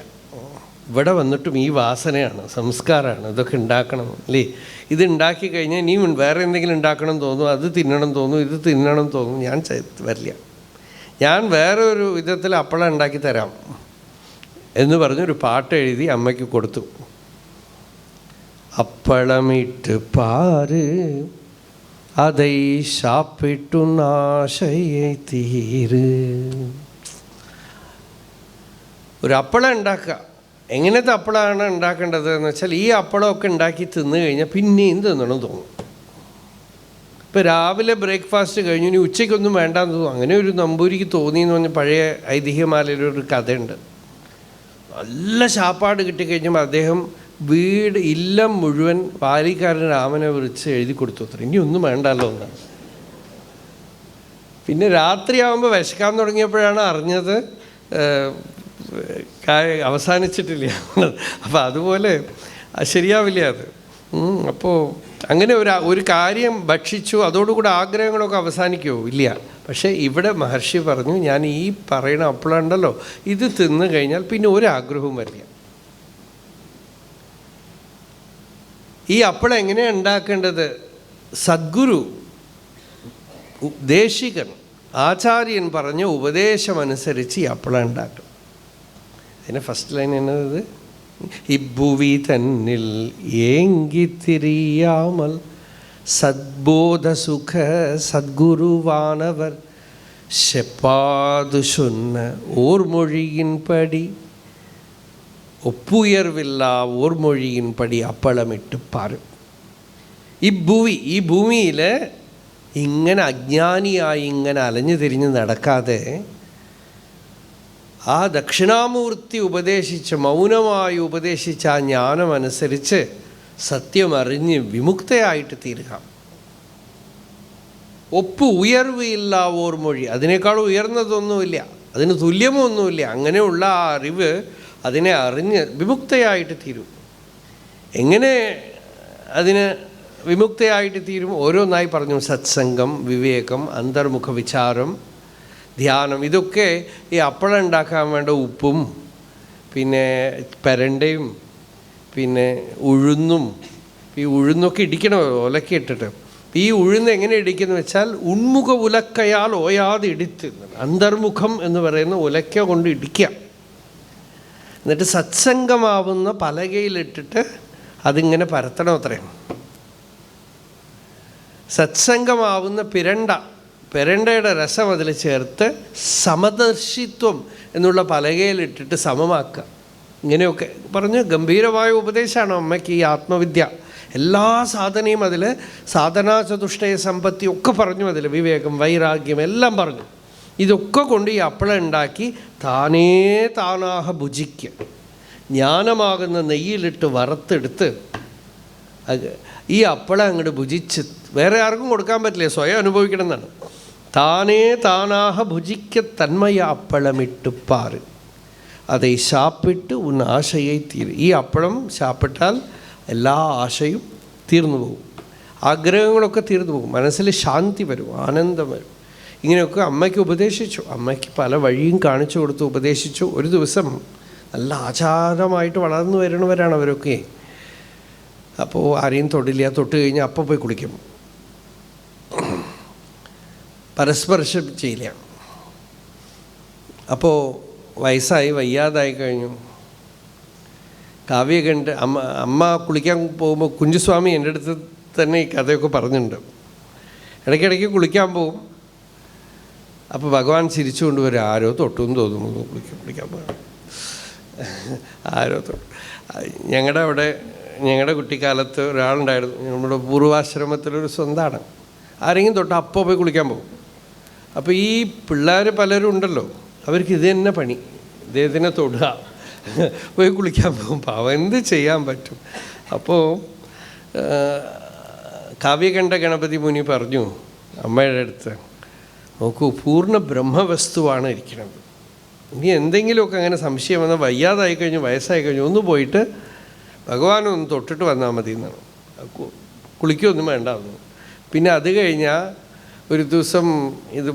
ഇവിടെ വന്നിട്ടും ഈ വാസനയാണ്, സംസ്കാരമാണ്, ഇതൊക്കെ ഉണ്ടാക്കണം അല്ലേ. ഇത് ഉണ്ടാക്കി കഴിഞ്ഞാൽ ഇനി വേറെ എന്തെങ്കിലും ഉണ്ടാക്കണം തോന്നും, അത് തിന്നണം തോന്നും, ഇത് തിന്നണം തോന്നും. ഞാൻ വരില്ല, ഞാൻ വേറെ ഒരു വിധത്തിൽ അപ്പളം ഉണ്ടാക്കി തരാം എന്ന് പറഞ്ഞൊരു പാട്ട് എഴുതി അമ്മയ്ക്ക് കൊടുത്തു. அப்பளமிட்டு பாரு அதை சாப்பிட்டு നാശയെ തീര്. ഒരു അപ്പളം ഉണ്ടാക്കുക. എങ്ങനത്തെ അപ്പളമാണ് ഉണ്ടാക്കേണ്ടത് എന്ന് വെച്ചാൽ, ഈ അപ്പളമൊക്കെ ഉണ്ടാക്കി തിന്നു കഴിഞ്ഞാൽ പിന്നെയും തിന്നണം തോന്നും. ഇപ്പോൾ രാവിലെ ബ്രേക്ക്ഫാസ്റ്റ് കഴിഞ്ഞു, ഇനി ഉച്ചയ്ക്കൊന്നും വേണ്ടാന്ന് തോന്നും. അങ്ങനെ ഒരു നമ്പൂരിക്ക് തോന്നിയെന്ന് പറഞ്ഞാൽ പഴയ ഐതിഹ്യമാലയിലൊരു കഥയുണ്ട്. നല്ല ശാപ്പാട് കിട്ടിക്കഴിഞ്ഞപ്പോൾ അദ്ദേഹം വീട് ഇല്ലം മുഴുവൻ പാലിക്കാരൻ രാമനെ വിളിച്ച് എഴുതി കൊടുത്തു അത്ര, ഇനി ഒന്നും വേണ്ടല്ലോ എന്നാണ്. പിന്നെ രാത്രിയാകുമ്പോൾ വിശക്കാൻ തുടങ്ങിയപ്പോഴാണ് അറിഞ്ഞത് അവസാനിച്ചിട്ടില്ല. അപ്പോൾ അതുപോലെ ശരിയാവില്ല അത്. അപ്പോൾ അങ്ങനെ ഒരു കാര്യം ഭക്ഷിച്ചു, അതോടുകൂടി ആഗ്രഹങ്ങളൊക്കെ അവസാനിക്കുമോ? ഇല്ല. പക്ഷേ ഇവിടെ മഹർഷി പറഞ്ഞു, ഞാൻ ഈ പറയുന്ന അപ്പളം ഉണ്ടല്ലോ, ഇത് തിന്നു കഴിഞ്ഞാൽ പിന്നെ ഒരാഗ്രഹവും വരില്ല. ഈ അപ്പളം എങ്ങനെയാണ് ഉണ്ടാക്കേണ്ടത്? സദ്ഗുരു, ദേശികൻ, ആചാര്യൻ പറഞ്ഞ ഉപദേശമനുസരിച്ച് ഈ അപ്പളം ഉണ്ടാക്കണം. അതിൻ്റെ ഫസ്റ്റ് ലൈൻ എന്നത്, ഇബ്ഭുവി തന്നിൽ ഏങ്കിത്തിരിയാമൽ സദ്ബോധസുഖ സദ്ഗുരുവാനവർ செப்பாது சொன்ன ஓர்மொழியின்படி ഒപ്പുയർവില്ലാ ഓർമൊഴിയിൻപടി അപ്പളമിട്ട് പാറ്. ഈ ഭൂമിയിൽ ഇങ്ങനെ അജ്ഞാനിയായി ഇങ്ങനെ അലഞ്ഞു തിരിഞ്ഞ് നടക്കാതെ ആ ദക്ഷിണാമൂർത്തി ഉപദേശിച്ച, മൗനമായി ഉപദേശിച്ച ആ ജ്ഞാനമനുസരിച്ച് സത്യമറിഞ്ഞ് വിമുക്തയായിട്ട് തീരുക. ഒപ്പ് ഉയർവില്ല ഓർമൊഴി, അതിനേക്കാളും ഉയർന്നതൊന്നുമില്ല, അതിന് തുല്യമൊന്നുമില്ല. അങ്ങനെയുള്ള ആ അറിവ് അതിനെ അറിഞ്ഞ് വിമുക്തയായിട്ട് തീരും. എങ്ങനെ അതിന് വിമുക്തയായിട്ട് തീരും? ഓരോന്നായി പറഞ്ഞു. സത്സംഗം, വിവേകം, അന്തർമുഖ വിചാരം, ധ്യാനം. ഇതൊക്കെ ഈ അപ്പളം ഉണ്ടാക്കാൻ വേണ്ട ഉപ്പും പിന്നെ പെരണ്ടയും പിന്നെ ഉഴുന്നും, ഈ ഉഴുന്നൊക്കെ ഇടിക്കണം ഒലക്കെ ഇട്ടിട്ട്, ഈ ഉഴുന്ന് എങ്ങനെ ഇടിക്കുന്നു വെച്ചാൽ ഉൺമുഖ ഉലക്കയാൽ ഓയാതെ ഇടിത്ത്, അന്തർമുഖം എന്ന് പറയുന്ന ഉലക്ക കൊണ്ട് ഇടിക്കുക. എന്നിട്ട് സത്സംഗമാവുന്ന പലകയിലിട്ടിട്ട് അതിങ്ങനെ പരത്തണം. അത്രയും സത്സംഗമാവുന്ന പെരണ്ടയുടെ രസം അതിൽ ചേർത്ത് സമദർശിത്വം എന്നുള്ള പലകയിലിട്ടിട്ട് സമമാക്കുക. ഇങ്ങനെയൊക്കെ പറഞ്ഞ് ഗംഭീരമായ ഉപദേശമാണ് അമ്മയ്ക്ക് ഈ ആത്മവിദ്യ. എല്ലാ സാധനയും അതിൽ, സാധനാ ചതുഷ്ടയ സമ്പത്തി ഒക്കെ പറഞ്ഞു, അതിൽ വിവേകം വൈരാഗ്യം എല്ലാം പറഞ്ഞു. ഇതൊക്കെ കൊണ്ട് ഈ അപ്പളം ഉണ്ടാക്കി താനാഹ ഭുജിക്കുക. ജ്ഞാനമാകുന്ന നെയ്യിലിട്ട് വറുത്തെടുത്ത് ഈ അപ്പളം അങ്ങോട്ട് ഭുജിച്ച് വേറെ ആർക്കും കൊടുക്കാൻ പറ്റില്ല, സ്വയം അനുഭവിക്കണം എന്നാണ്. താനാഹ ഭുജിക്ക തന്മയ അപ്പളമിട്ടുപ്പാറ് அதை சாப்பிட்டு உன் ஆசையை தீரு. ഈ അപ്പളം സാപ്പിട്ടാൽ എല്ലാ ആശയും തീർന്നു പോകും, ആഗ്രഹങ്ങളൊക്കെ തീർന്നു പോകും, മനസ്സിൽ ശാന്തി വരും, ആനന്ദം വരും. ഇങ്ങനെയൊക്കെ അമ്മയ്ക്ക് ഉപദേശിച്ചു. അമ്മയ്ക്ക് പല വഴിയും കാണിച്ചു കൊടുത്തു, ഉപദേശിച്ചു. ഒരു ദിവസം നല്ല ആചാരമായിട്ട് വളർന്നു വരുന്നവരാണ് അവരൊക്കെ. അപ്പോൾ ആരെയും തൊടില്ല, തൊട്ട് കഴിഞ്ഞാൽ അപ്പം പോയി കുളിക്കും, പരസ്പർശം ചെയ്യില്ല. അപ്പോൾ വയസ്സായി വയ്യാതായി കഴിഞ്ഞു. കാവ്യ കണ്ട് അമ്മ കുളിക്കാൻ പോകുമ്പോൾ കുഞ്ചുസ്വാമി എൻ്റെ അടുത്ത് തന്നെ ഈ കഥയൊക്കെ പറഞ്ഞിട്ടുണ്ട്. ഇടയ്ക്കിടയ്ക്ക് കുളിക്കാൻ പോകും. അപ്പോൾ ഭഗവാൻ ചിരിച്ചു കൊണ്ടുവരും. ആരോ തൊട്ടും തോന്നുന്നു കുളിക്കാൻ പോകും, ആരോ തൊട്ടു. ഞങ്ങളുടെ കുട്ടിക്കാലത്ത് ഒരാളുണ്ടായിരുന്നു, നമ്മുടെ പൂർവാശ്രമത്തിലൊരു സ്വന്തമാണ്. ആരെങ്കിലും തൊട്ട് അപ്പോൾ പോയി കുളിക്കാൻ പോകും. അപ്പോൾ ഈ പിള്ളേർ പലരും ഉണ്ടല്ലോ, അവർക്ക് ഇത് തന്നെ പണി, ഇദ്ദേഹത്തിനെ തൊടുക, പോയി കുളിക്കാൻ പോകും. പാവം എന്ത് ചെയ്യാൻ പറ്റും. അപ്പോൾ കാവ്യകണ്ഠ ഗണപതി മുനി പറഞ്ഞു അമ്മയുടെ അടുത്ത്, നോക്കൂ, പൂർണ്ണ ബ്രഹ്മവസ്തുവാണ് ഇരിക്കുന്നത്. ഇനി എന്തെങ്കിലുമൊക്കെ അങ്ങനെ സംശയം വന്നാൽ വയ്യാതായി കഴിഞ്ഞു, വയസ്സായി കഴിഞ്ഞു, ഒന്ന് പോയിട്ട് ഭഗവാനൊന്ന് തൊട്ടിട്ട് വന്നാൽ മതി എന്നാണ്. കുളിക്കൊന്നും വേണ്ടാവുന്നു. പിന്നെ അത് കഴിഞ്ഞാൽ ഒരു ദിവസം ഇത്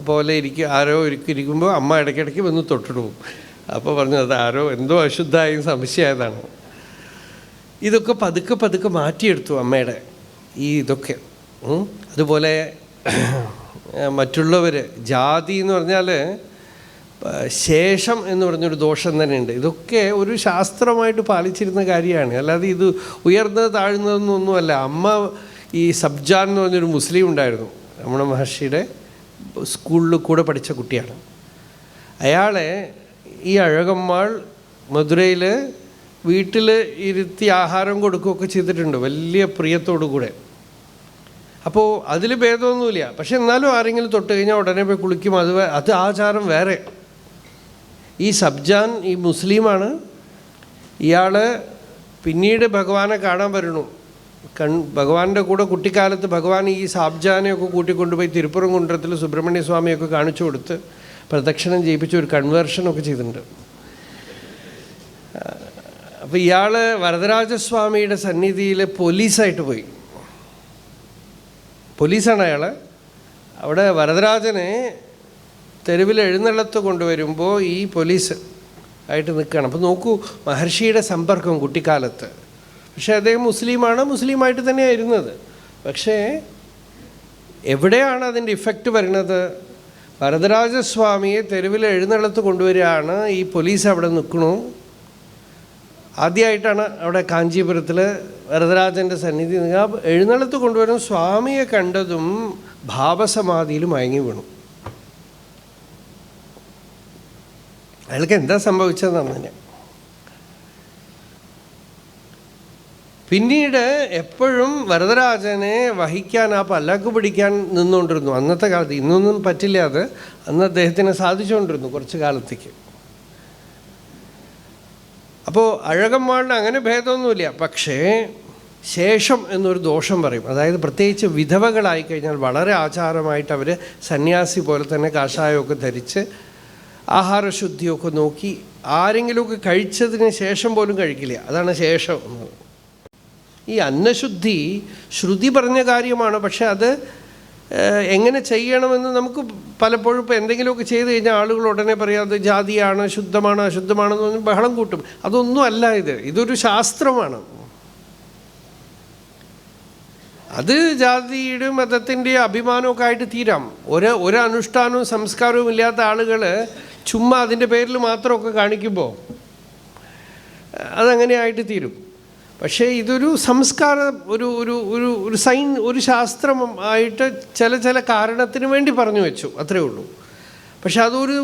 പോലെ ആരോ ഇരിക്കുമ്പോൾ അമ്മ ഇടയ്ക്കിടയ്ക്ക് വന്ന് തൊട്ടിട്ട് പോകും. അപ്പോൾ പറഞ്ഞു അത് ആരോ എന്തോ അശുദ്ധമായും സംശയമായതാണ്. ഇതൊക്കെ പതുക്കെ മാറ്റിയെടുത്തു അമ്മയുടെ ഈ ഇതൊക്കെ. അതുപോലെ മറ്റുള്ളവർ, ജാതി എന്ന് പറഞ്ഞാൽ ശേഷം എന്ന് പറഞ്ഞൊരു ദോഷം തന്നെയുണ്ട്. ഇതൊക്കെ ഒരു ശാസ്ത്രമായിട്ട് പാലിച്ചിരുന്ന കാര്യമാണ്, അല്ലാതെ ഇത് ഉയർന്നത് താഴ്ന്നതെന്നൊന്നുമല്ല. അമ്മ ഈ സബ്ജാൻ എന്ന് പറഞ്ഞൊരു മുസ്ലിം ഉണ്ടായിരുന്നു, രമണ മഹർഷിയുടെ സ്കൂളിൽ കൂടെ പഠിച്ച കുട്ടിയാണ്. അയാളെ ഈ അഴകമ്മാൾ മധുരയിൽ വീട്ടിൽ ഇരുത്തി ആഹാരം കൊടുക്കുകയൊക്കെ ചെയ്തിട്ടുണ്ട്, വലിയ പ്രിയത്തോടു കൂടെ. അപ്പോൾ അതിൽ ഭേദമൊന്നുമില്ല. പക്ഷെ എന്നാലും ആരെങ്കിലും തൊട്ട് കഴിഞ്ഞാൽ ഉടനെ പോയി കുളിക്കും. അത് ആചാരം വേറെ. ഈ സബ്ജാൻ ഈ മുസ്ലിമാണ്. ഇയാൾ പിന്നീട് ഭഗവാനെ കാണാൻ വരണു. ഭഗവാന്റെ കൂടെ കുട്ടിക്കാലത്ത് ഭഗവാൻ ഈ സാബ്ജാനെയൊക്കെ കൂട്ടിക്കൊണ്ടുപോയി തിരുപ്പുറംകുன்றത്തിൽ സുബ്രഹ്മണ്യ സ്വാമിയൊക്കെ കാണിച്ചു കൊടുത്ത് പ്രദക്ഷിണം ചെയ്യിപ്പിച്ച് ഒരു കൺവേർഷനൊക്കെ ചെയ്തിട്ടുണ്ട്. അപ്പോൾ ഇയാൾ വരദരാജസ്വാമിയുടെ സന്നിധിയിൽ പോലീസായിട്ട് പോയി. പോലീസാണ് അയാൾ. അവിടെ വരദരാജനെ തെരുവിൽ എഴുന്നള്ളത്ത് കൊണ്ടുവരുമ്പോൾ ഈ പോലീസ് ആയിട്ട് നിൽക്കുകയാണ്. അപ്പോൾ നോക്കൂ, മഹർഷിയുടെ സമ്പർക്കം കുട്ടിക്കാലത്ത്. പക്ഷേ അദ്ദേഹം മുസ്ലിമാണ്, മുസ്ലിമായിട്ട് തന്നെയാണ് ഇരുന്നത്. പക്ഷേ എവിടെയാണ് അതിൻ്റെ ഇഫക്റ്റ് വരുന്നത്? വരദരാജസ്വാമിയെ തെരുവിൽ എഴുന്നള്ളത്ത് കൊണ്ടുവരികയാണ്, ഈ പോലീസ് അവിടെ നിൽക്കണു. ആദ്യമായിട്ടാണ് അവിടെ കാഞ്ചീപുരത്തിൽ വരദരാജൻ്റെ സന്നിധി എഴുന്നള്ളത്ത് കൊണ്ടുവരും. സ്വാമിയെ കണ്ടതും ഭാവസമാധിയിൽ മയങ്ങി വീണു. അയാൾക്ക് എന്താ സംഭവിച്ചതെന്ന് തന്നെ. പിന്നീട് എപ്പോഴും വരദരാജനെ വഹിക്കാൻ, ആ പല്ലക്ക് പിടിക്കാൻ നിന്നുകൊണ്ടിരുന്നു. അന്നത്തെ കാലത്ത്, ഇന്നൊന്നും പറ്റില്ല അത്, അന്ന് അദ്ദേഹത്തിന് സാധിച്ചുകൊണ്ടിരുന്നു കുറച്ച് കാലത്തേക്ക്. അപ്പോൾ അഴകമ്മാളിന് അങ്ങനെ ഭേദമൊന്നുമില്ല. പക്ഷേ ശേഷം എന്നൊരു ദോഷം പറയും. അതായത് പ്രത്യേകിച്ച് വിധവകളായി കഴിഞ്ഞാൽ വളരെ ആചാരമായിട്ട് അവർ സന്യാസി പോലെ തന്നെ കാഷായമൊക്കെ ധരിച്ച് ആഹാരശുദ്ധിയൊക്കെ നോക്കി ആരെങ്കിലുമൊക്കെ കഴിച്ചതിന് ശേഷം പോലും കഴിക്കില്ല. അതാണ് ശേഷം എന്നത്. ഈ അന്നശുദ്ധി ശ്രുതി പറഞ്ഞ കാര്യമാണ്. പക്ഷെ അത് എങ്ങനെ ചെയ്യണമെന്ന് നമുക്ക് പലപ്പോഴും ഇപ്പോൾ എന്തെങ്കിലുമൊക്കെ ചെയ്ത് കഴിഞ്ഞാൽ ആളുകൾ ഉടനെ പറയാം അത് ജാതിയാണ്, ശുദ്ധമാണ്, അശുദ്ധമാണെന്ന് പറഞ്ഞ് ബഹളം കൂട്ടും. അതൊന്നും അല്ല. ഇതൊരു ശാസ്ത്രമാണ്. അത് ജാതിയുടെ മതത്തിൻ്റെ അഭിമാനമൊക്കെ ആയിട്ട് തീരാം. ഒരു അനുഷ്ഠാനവും സംസ്കാരവും ഇല്ലാത്ത ആളുകൾ ചുമ്മാ അതിൻ്റെ പേരിൽ മാത്രമൊക്കെ കാണിക്കുമ്പോൾ അതങ്ങനെയായിട്ട് തീരും. പക്ഷേ ഇതൊരു സംസ്കാരം, ഒരു ഒരു ഒരു ഒരു സൈൻ, ഒരു ശാസ്ത്രമായിട്ട് ചില കാരണത്തിന് വേണ്ടി പറഞ്ഞു വെച്ചു, അത്രയേ ഉള്ളൂ. പക്ഷെ അതൊരു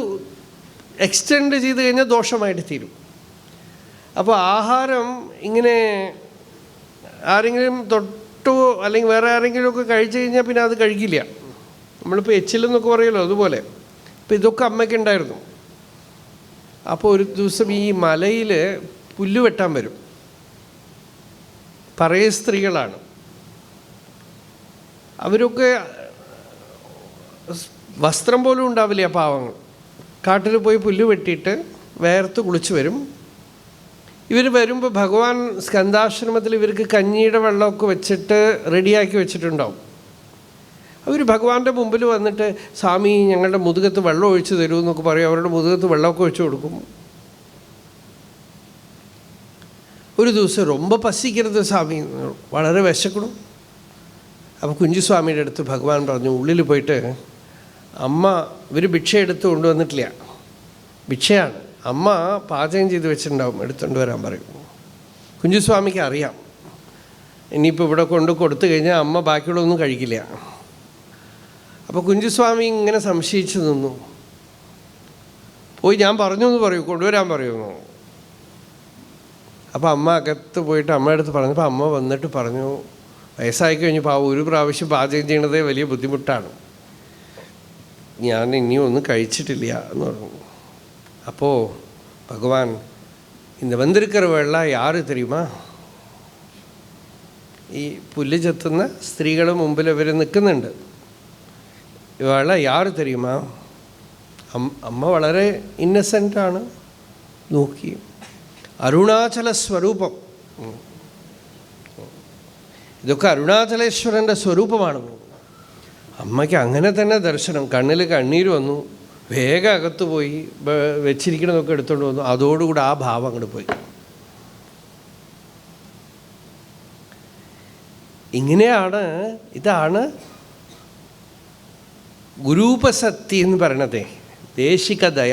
എക്സ്റ്റെൻഡ് ചെയ്ത് കഴിഞ്ഞാൽ ദോഷമായിട്ട് തീരും. അപ്പോൾ ആഹാരം ഇങ്ങനെ ആരെങ്കിലും തൊട്ടോ അല്ലെങ്കിൽ വേറെ ആരെങ്കിലുമൊക്കെ കഴിച്ചു കഴിഞ്ഞാൽ പിന്നെ അത് കഴിക്കില്ല. നമ്മളിപ്പോൾ എച്ചിലെന്നൊക്കെ പറയുമല്ലോ, അതുപോലെ. അപ്പോൾ ഇതൊക്കെ അമ്മയ്ക്കുണ്ടായിരുന്നു. അപ്പോൾ ഒരു ദിവസം ഈ മലയിൽ പുല്ല് വെട്ടാൻ വരും പറയ സ്ത്രീകളാണ്. അവരൊക്കെ വസ്ത്രം പോലും ഉണ്ടാവില്ല പാവങ്ങൾ. കാട്ടിൽ പോയി പുല്ല് വെട്ടിയിട്ട് വേർത്ത് കുളിച്ച് വരും. ഇവർ വരുമ്പോൾ ഭഗവാൻ സ്കന്ധാശ്രമത്തിൽ ഇവർക്ക് കഞ്ഞിയുടെ വെള്ളമൊക്കെ വെച്ചിട്ട് റെഡിയാക്കി വെച്ചിട്ടുണ്ടാവും. അവർ ഭഗവാന്റെ മുമ്പിൽ വന്നിട്ട്, സ്വാമി ഞങ്ങളുടെ മുതുകത്ത് വെള്ളം ഒഴിച്ച് തരൂ എന്നൊക്കെ പറയും. അവരുടെ മുതുകത്ത് വെള്ളമൊക്കെ ഒഴിച്ചു കൊടുക്കും. ഒരു ദിവസം ரொம்ப പസിക്കരുത് സ്വാമി, വളരെ വിശക്കണം. അപ്പോൾ കുഞ്ചുസ്വാമിയുടെ അടുത്ത് ഭഗവാൻ പറഞ്ഞു, ഉള്ളിൽ പോയിട്ട് അമ്മ ഇവർ ഭിക്ഷ എടുത്ത് കൊണ്ടുവന്നിട്ടില്ല, ഭിക്ഷയാണ്, അമ്മ പാചകം ചെയ്ത് വെച്ചിട്ടുണ്ടാവും, എടുത്തുകൊണ്ട് വരാൻ പറയും. കുഞ്ചുസ്വാമിക്ക് അറിയാം ഇനിയിപ്പോൾ ഇവിടെ കൊടുത്തു കഴിഞ്ഞാൽ അമ്മ ബാക്കിയുള്ളതൊന്നും കഴിക്കില്ല. അപ്പോൾ കുഞ്ചുസ്വാമി ഇങ്ങനെ സംശയിച്ച് നിന്നു. പോയി ഞാൻ പറഞ്ഞു എന്ന് പറയൂ, കൊണ്ടുവരാൻ പറയുന്നു. അപ്പോൾ അമ്മ അകത്ത് പോയിട്ട് അമ്മയുടെ അടുത്ത് പറഞ്ഞപ്പോൾ അമ്മ വന്നിട്ട് പറഞ്ഞു, വയസ്സായി കഴിഞ്ഞപ്പോൾ ഒരു പ്രാവശ്യം പാചകം ചെയ്യണതേ വലിയ ബുദ്ധിമുട്ടാണ്, ഞാൻ ഇനിയും ഒന്നും കഴിച്ചിട്ടില്ല എന്ന് പറഞ്ഞു. അപ്പോൾ ഭഗവാൻ, இந்த வந்திருக்கிற വെള്ള யாரு தெரியுமா? ഈ പുല്ല് ചെത്തുന്ന സ്ത്രീകളുടെ മുമ്പിൽ ഇവർ നിൽക്കുന്നുണ്ട്. വെള്ള யாரு தெரியுமா? അമ്മ വളരെ ഇന്നസെൻ്റാണ്. നോക്കി, അരുണാചല സ്വരൂപം, ഇതൊക്കെ അരുണാചലേശ്വരൻ്റെ സ്വരൂപമാണ്. അമ്മയ്ക്ക് അങ്ങനെ തന്നെ ദർശനം, കണ്ണിൽ കണ്ണീര് വന്നു. വേഗം അകത്ത് പോയി വെച്ചിരിക്കണതൊക്കെ എടുത്തുകൊണ്ട് വന്നു. അതോടുകൂടി ആ ഭാവം അങ്ങോട്ട് പോയി. ഇതാണ് ഗുരൂപസക്തി എന്ന് പറയണതേ. ദേശികദയ,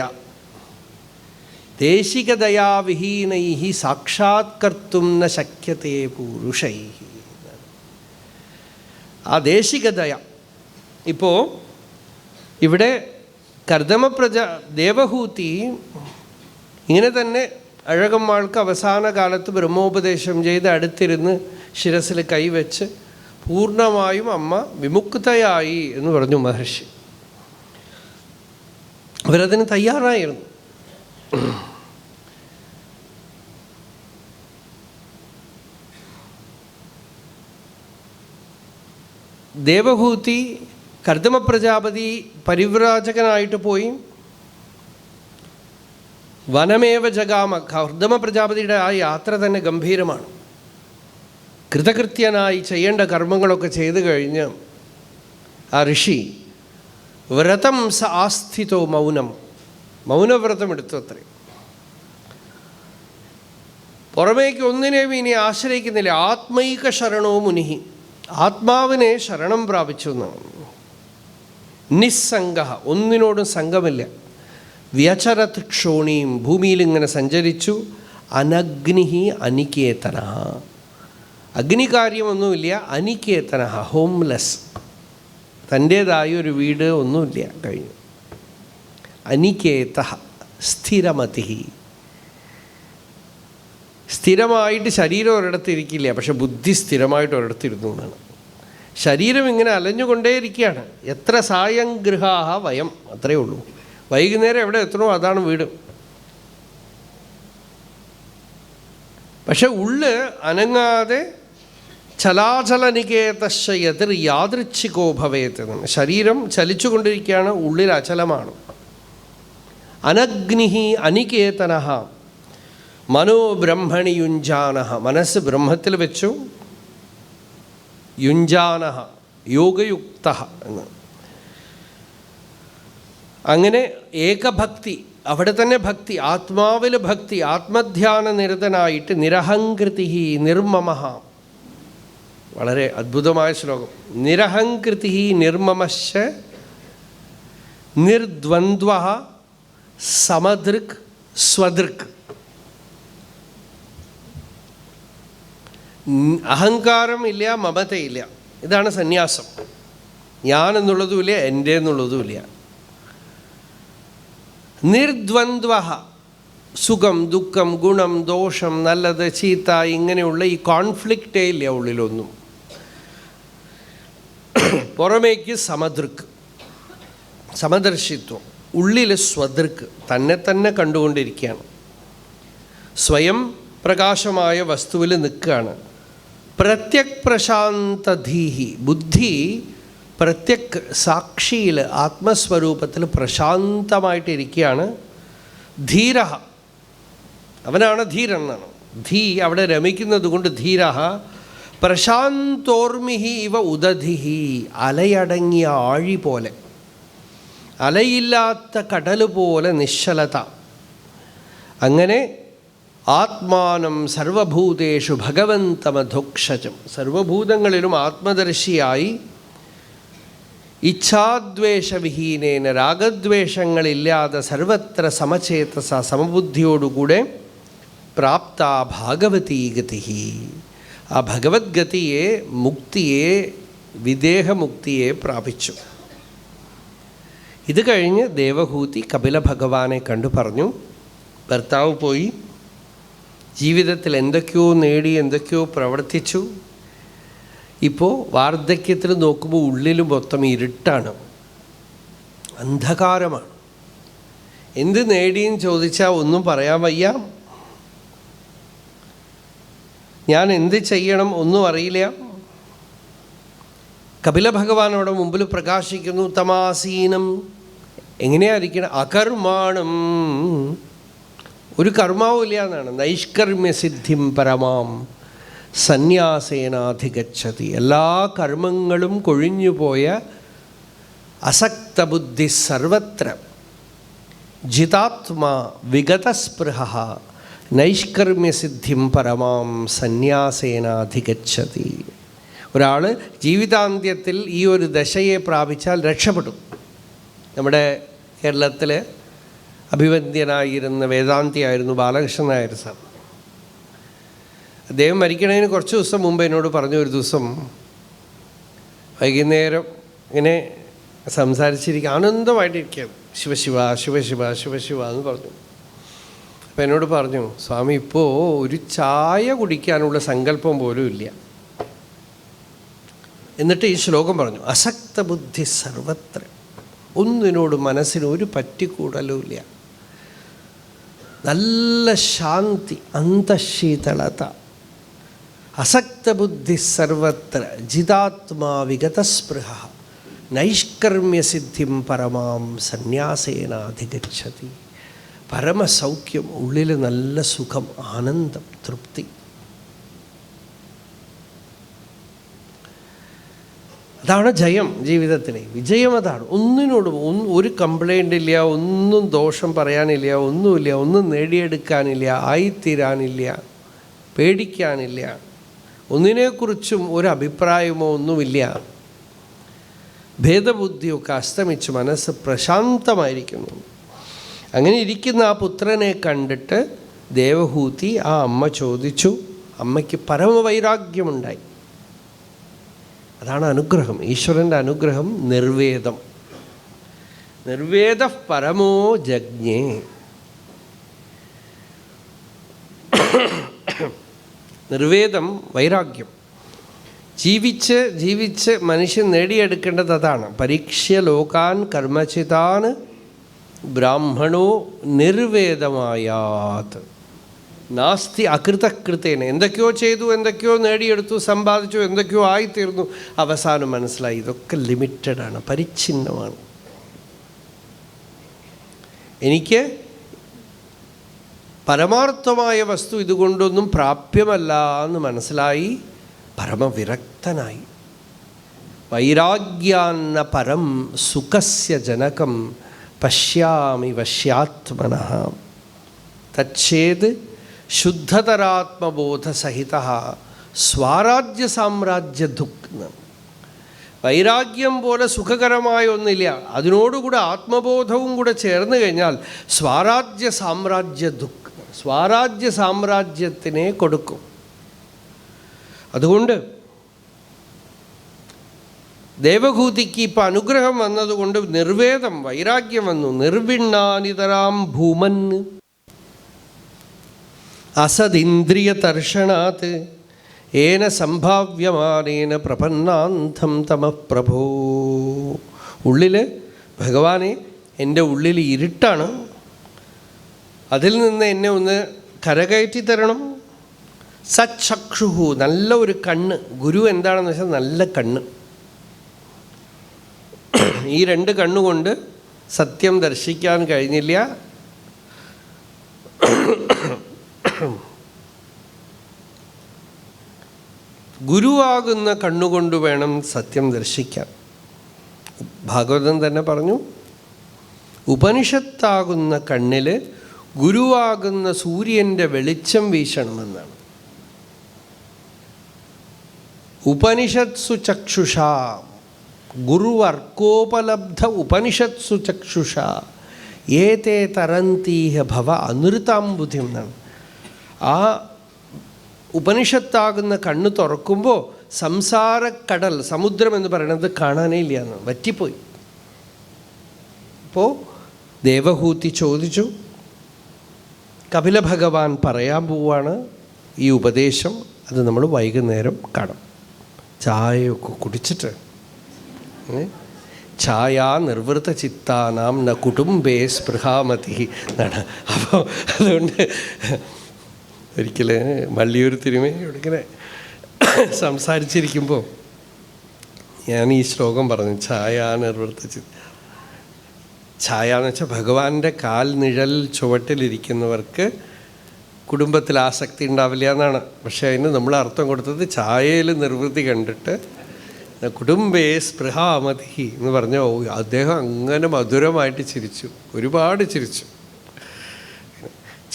ദേശികദയാവിഹീനൈ സാക്ഷാത്കർത്തും ന ശക്യത്തെ പുരുഷൈ. ആ ദേശികദയ. ഇപ്പോൾ ഇവിടെ ദേവഹൂതി ഇങ്ങനെ തന്നെ അഴകമ്മാൾക്ക് അവസാന കാലത്ത് ബ്രഹ്മോപദേശം ചെയ്ത് അടുത്തിരുന്ന് ശിരസിൽ കൈവച്ച് പൂർണ്ണമായും അമ്മ വിമുക്തയായി എന്ന് പറഞ്ഞു മഹർഷി. അവരതിന് തയ്യാറായിരുന്നു. ദേവഹൂതി കർദമ പ്രജാപതി പരിവ്രാജകനായിട്ട് പോയി വനമേവ ജഗാമ. കർദമ പ്രജാപതിയുടെ ആ യാത്ര തന്നെ ഗംഭീരമാണ്. കൃതകൃത്യനായി ചെയ്യേണ്ട കർമ്മങ്ങളൊക്കെ ചെയ്തു കഴിഞ്ഞ് ആ ഋഷി വ്രതം സ ആസ്ഥിതോ മൗനവ്രതം എടുത്തു അത്രേ. പുറമേക്ക് ഒന്നിനെയും ഇനി ആശ്രയിക്കുന്നില്ല. ആത്മൈക ശരണോ മുനിഹി, ആത്മാവിനെ ശരണം പ്രാപിച്ചു എന്നാണ്. നിസ്സംഗ, ഒന്നിനോടും സംഘമില്ല. വ്യചരത് ക്ഷോണീം, ഭൂമിയിലിങ്ങനെ സഞ്ചരിച്ചു. അനഗ്നിഹി അനികേതന, അഗ്നികാര്യമൊന്നുമില്ല. അനികേതന, ഹോംലെസ്, തൻ്റേതായ ഒരു വീട് ഒന്നുമില്ല, കഴിഞ്ഞു. അനികേത സ്ഥിരമതി, സ്ഥിരമായിട്ട് ശരീരം ഒരിടത്തിരിക്കില്ല, പക്ഷെ ബുദ്ധി സ്ഥിരമായിട്ട് ഒരിടത്തിരുന്നു എന്നാണ്. ശരീരം ഇങ്ങനെ അലഞ്ഞുകൊണ്ടേയിരിക്കുകയാണ്. എത്ര സായം ഗൃഹാഹ വയം, അത്രയേ ഉള്ളൂ. വൈകുന്നേരം എവിടെ എത്തണോ അതാണ് വീട്. പക്ഷെ ഉള്ള് അനങ്ങാതെ ചലാചലനികേതശ്ച യതിർ യാദൃച്ഛികോ ഭവേത് എന്നാണ്. ശരീരം ചലിച്ചുകൊണ്ടിരിക്കുകയാണ്, ഉള്ളിൽ അചലമാണ്. അനഗ്നിഹി അനികേതനഃ മനോബ്രഹ്മണി യുഞ്ജാനഃ, മനസ്സ് ബ്രഹ്മത്തിൽ വെച്ചു. യുഞ്ജാനഃ യോഗയുക്ത എന്ന്. അങ്ങനെ ഏകഭക്തി, അവിടെ തന്നെ ഭക്തി, ആത്മാവിൽ ഭക്തി, ആത്മധ്യാന നിരതനായിട്ട് നിരഹങ്കൃതി നിർമ്മമഃ, വളരെ അദ്ഭുതമായ ശ്ലോകം. നിരഹങ്കൃതി നിർമ്മമശ്ച നിർദ്വന്ദ്വ സമദൃക് സ്വദൃക്. അഹങ്കാരം ഇല്ല, മമതയില്ല. ഇതാണ് സന്യാസം. ഞാൻ എന്നുള്ളതുമില്ല, എൻ്റെ എന്നുള്ളതുമില്ല. നിർദ്വന്ദ്വ, സുഖം ദുഃഖം ഗുണം ദോഷം നല്ലത് ചീത്ത ഇങ്ങനെയുള്ള ഈ കോൺഫ്ലിക്റ്റേ ഇല്ല ഉള്ളിലൊന്നും. പുറമേക്ക് സമദൃക്, സമദർശിത്വം. ഉള്ളിൽ സ്വദൃക്, തന്നെ തന്നെ കണ്ടുകൊണ്ടിരിക്കുകയാണ്. സ്വയം പ്രകാശമായ വസ്തുവിൽ നിൽക്കുകയാണ്. പ്രത്യക് പ്രശാന്തധീഹി, ബുദ്ധി പ്രത്യക് സാക്ഷിയിൽ ആത്മസ്വരൂപത്തിൽ പ്രശാന്തമായിട്ടിരിക്കുകയാണ്. ധീര, അവനാണ് ധീരൻ എന്നാണ്. ധീ അവിടെ രമിക്കുന്നത് കൊണ്ട് ധീര. പ്രശാന്തോർമിഹി ഇവ ഉദധിഹി, അലയടങ്ങിയ ആഴി പോലെ, അലയില്ലാത്ത കടൽ പോലെ നിശ്ചലത. അങ്ങനെ ആത്മാനം സർവഭൂതേഷു ഭഗവന്തമധോക്ഷജം, സർവഭൂതങ്ങളിലും ആത്മദർശിയായി ഇച്ഛാദ്വേഷവിഹീനേന, രാഗദ്വേഷങ്ങളില്ലാതെ സർവത്ര സമചേതസ, സമബുദ്ധിയോടുകൂടെ പ്രാപ്ത ഭാഗവതീ ഗതി. ആ ഭഗവത്ഗതിയെ, മുക്തിയെ, വിദേഹമുക്തിയെ പ്രാപിച്ചു. ഇത് കഴിഞ്ഞ് ദേവഹൂതി കപില ഭഗവാനെ കണ്ടു പറഞ്ഞു, ഭർത്താവ് പോയി, ജീവിതത്തിൽ എന്തൊക്കെയോ നേടി, എന്തൊക്കെയോ പ്രവർത്തിച്ചു. ഇപ്പോൾ വാർദ്ധക്യത്തിൽ നോക്കുമ്പോൾ ഉള്ളിൽ മൊത്തം ഇരുട്ടാണ്, അന്ധകാരമാണ്. എന്ത് നേടിയെന്ന് ചോദിച്ചാൽ ഒന്നും പറയാൻ വയ്യ. ഞാൻ എന്ത് ചെയ്യണം ഒന്നും അറിയില്ല. കപില ഭഗവാൻ അവിടെ മുമ്പിൽ പ്രകാശിക്കുന്നു. തമാസീനം, എങ്ങനെയായിരിക്കണം? അകർമാണം, ഒരു കർമാവും ഇല്ല എന്നാണ്. നൈഷ്കർമ്മ്യസിദ്ധിം പരമാം സന്യാസേനാധിഗച്ഛതി. എല്ലാ കർമ്മങ്ങളും കൊഴിഞ്ഞുപോയ അസക്തബുദ്ധി സർവത്ര ജിതാത്മാ വിഗതസ്പൃഹ നൈഷ്കർമ്മ്യസിദ്ധിം പരമാം സന്യാസേനാധിഗച്ഛതി. ഒരാൾ ജീവിതാന്ത്യത്തിൽ ഈ ഒരു ദശയെ പ്രാപിച്ചാൽ രക്ഷപ്പെടും. നമ്മുടെ കേരളത്തിൽ അഭിവന്ദ്യനായിരുന്ന വേദാന്തിയായിരുന്നു ബാലകൃഷ്ണൻ നായർ സാർ. അദ്ദേഹം മരിക്കണതിന് കുറച്ച് ദിവസം മുമ്പ് എന്നോട് പറഞ്ഞു, ഒരു ദിവസം വൈകുന്നേരം ഇങ്ങനെ സംസാരിച്ചിരിക്കുക, ആനന്ദമായിട്ടിരിക്കുകയാണ്, ശിവശിവ ശിവശിവ ശിവശിവ എന്ന് പറഞ്ഞു. അപ്പം എന്നോട് പറഞ്ഞു, സ്വാമി ഇപ്പോൾ ഒരു ചായ കുടിക്കാനുള്ള സങ്കല്പം പോലും ഇല്ല. എന്നിട്ട് ഈ ശ്ലോകം പറഞ്ഞു, അസക്ത ബുദ്ധി സർവത്ര, ഒന്നിനോട് മനസ്സിന് ഒരു പറ്റിക്കൂടലും ഇല്ല, നല്ല ശാന്തി, അന്തശീതളത. അസക്തബുദ്ധി സർവത്ര ജിതാത്മാ വിഗതസ്പൃഹ നൈഷ്കർമ്മ്യസിദ്ധിം പരമാം സന്യാസേനാധിഗച്ഛതി. പരമസൗഖ്യം, ഉള്ളിൽ നല്ല സുഖം, ആനന്ദം, തൃപ്തി. അതാണ് ജയം ജീവിതത്തിലെ വിജയം. അതാണ്. ഒന്നിനോടും ഒരു കംപ്ലൈൻ്റ് ഇല്ല, ഒന്നും ദോഷം പറയാനില്ല, ഒന്നുമില്ല, ഒന്നും നേടിയെടുക്കാനില്ല, ആയിത്തീരാനില്ല, പേടിക്കാനില്ല, ഒന്നിനെക്കുറിച്ചും ഒരു അഭിപ്രായമോ ഒന്നുമില്ല. ഭേദബുദ്ധിയൊക്കെ അസ്തമിച്ച് മനസ്സ് പ്രശാന്തമായിരിക്കുന്നു. അങ്ങനെ ഇരിക്കുന്ന ആ പുത്രനെ കണ്ടിട്ട് ദേവഹൂതി ആ അമ്മ ചോദിച്ചു. അമ്മയ്ക്ക് പരമവൈരാഗ്യമുണ്ടായി. അതാണ് അനുഗ്രഹം, ഈശ്വരൻ്റെ അനുഗ്രഹം. നിർവേദം, നിർവേദ പരമോ ജജ്ഞേ. നിർവേദം വൈരാഗ്യം. ജീവിച്ച് മനുഷ്യൻ നേടിയെടുക്കേണ്ടത് അതാണ്. പരീക്ഷ്യ ലോകാൻ കർമ്മചിതാൻ ബ്രാഹ്മണോ നിർവേദമായാത് നാസ്തി അകൃതകൃതേന. എന്തൊക്കെയോ ചെയ്തു, എന്തൊക്കെയോ നേടിയെടുത്തു, സമ്പാദിച്ചു, എന്തൊക്കെയോ ആയിത്തീർന്നു, അവസാനം മനസ്സിലായി ഇതൊക്കെ ലിമിറ്റഡാണ്, പരിച്ഛിന്നമാണ്. എനിക്ക് പരമാർത്ഥമായ വസ്തു ഇതുകൊണ്ടൊന്നും പ്രാപ്യമല്ല എന്ന് മനസ്സിലായി പരമവിരക്തനായി. വൈരാഗ്യാന്ന പരം സുഖസ്യ ജനകം പശ്യാമി വശ്യാത്മനഃ തച്ഛേത് ശുദ്ധതരാത്മബോധസഹിത സ്വാരാജ്യ സാമ്രാജ്യ ദുഃഖ്. വൈരാഗ്യം പോലെ സുഖകരമായ ഒന്നില്ല. അതിനോടുകൂടെ ആത്മബോധവും കൂടെ ചേർന്ന് കഴിഞ്ഞാൽ സ്വാരാജ്യ സാമ്രാജ്യ ദുഃഖ്, സ്വാരാജ്യ സാമ്രാജ്യത്തിനെ കൊടുക്കും. അതുകൊണ്ട് ദേവഹൂതിക്ക് ഇപ്പം അനുഗ്രഹം വന്നതുകൊണ്ട് നിർവേദം വൈരാഗ്യം വന്നു. നിർവിണ്ണാനിതരാം ഭൂമൻ അസദിന്ദ്രിയ തർഷണാത് ഏന സംഭാവ്യമാനേന പ്രപന്നാന്തം തമഃ പ്രഭോ. ഉള്ളിൽ ഭഗവാനെ, എൻ്റെ ഉള്ളിൽ ഇരുട്ടാണ്, അതിൽ നിന്ന് എന്നെ ഒന്ന് കരകയറ്റി തരണം. സച്ചക്ഷുഹു, നല്ല ഒരു കണ്ണ്. ഗുരു എന്താണെന്ന് വെച്ചാൽ നല്ല കണ്ണ്. ഈ രണ്ട് കണ്ണുകൊണ്ട് സത്യം ദർശിക്കാൻ കഴിഞ്ഞില്ല. ഗുരുവാകുന്ന കണ്ണുകൊണ്ട് വേണം സത്യം ദർശിക്കാൻ. ഭാഗവതം തന്നെ പറഞ്ഞു, ഉപനിഷത്താകുന്ന കണ്ണിൽ ഗുരുവാകുന്ന സൂര്യൻ്റെ വെളിച്ചം വീശണമെന്നാണ്. ഉപനിഷത്സു ചക്ഷുഷ ഗുരുവർക്കോപലബ്ധ ഉപനിഷത്സു ചക്ഷുഷ ഏതേ തരന്തീഹ ഭവ അനൃതാംബുധിം എന്നാണ്. ആ ഉപനിഷത്താകുന്ന കണ്ണ് തുറക്കുമ്പോൾ സംസാരക്കടൽ, സമുദ്രം എന്ന് പറയുന്നത് കാണാനേ ഇല്ല എന്ന്, വറ്റിപ്പോയി. അപ്പോൾ ദേവഹൂതി ചോദിച്ചു, കപില ഭഗവാൻ പറയാൻ പോവാണ് ഈ ഉപദേശം. അത് നമ്മൾ വൈകുന്നേരം കാണും. ചായയൊക്കെ കുടിച്ചിട്ട്, ഛായാ നിർവൃത ചിത്താനാം ന കുടുംബേ സ്പൃഹാമതി എന്നാണ്. അപ്പോൾ അതുകൊണ്ട് ഒരിക്കലും വള്ളിയൂർ തിരുമേനിയോട് ഇങ്ങനെ സംസാരിച്ചിരിക്കുമ്പോൾ ഞാൻ ഈ ശ്ലോകം പറഞ്ഞു, ഛായാ നിർവൃത ചിത്ത. ഛായ എന്ന് വെച്ചാൽ ഭഗവാന്റെ കാൽ നിഴൽ ചുവട്ടിലിരിക്കുന്നവർക്ക് കുടുംബത്തിൽ ആസക്തി ഉണ്ടാവില്ല എന്നാണ്. പക്ഷേ അതിന് നമ്മൾ അർത്ഥം കൊടുത്തത് ഛായയിൽ നിർവൃത്തി കണ്ടിട്ട് കുടുംബേ സ്പൃഹാമതി എന്ന് പറഞ്ഞോ. അദ്ദേഹം അങ്ങനെ മധുരമായിട്ട് ചിരിച്ചു, ഒരുപാട് ചിരിച്ചു.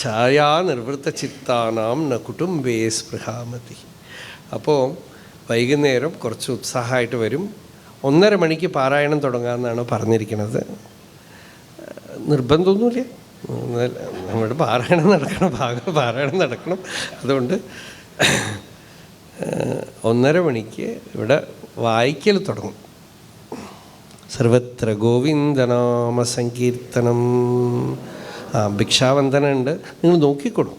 ഛായാ നിർവൃത്ത ചിത്താനാം ന കുടുംബേ സ്പൃഹാമതി. അപ്പോൾ വൈകുന്നേരം കുറച്ച് ഉത്സാഹമായിട്ട് വരും. 1:30 മണിക്ക് പാരായണം തുടങ്ങാമെന്നാണ് പറഞ്ഞിരിക്കുന്നത്. നിർബന്ധമൊന്നുമില്ല, നമ്മുടെ പാരായണം നടക്കണം, പാരായണം നടക്കണം. അതുകൊണ്ട് 1:30 മണിക്ക് ഇവിടെ വായിക്കൽ തുടങ്ങും. സർവത്ര ഗോവിന്ദനാമ സങ്കീർത്തനം. ഭിക്ഷാവന്ദനം ഉണ്ട്, നിങ്ങൾ നോക്കിക്കൊടും.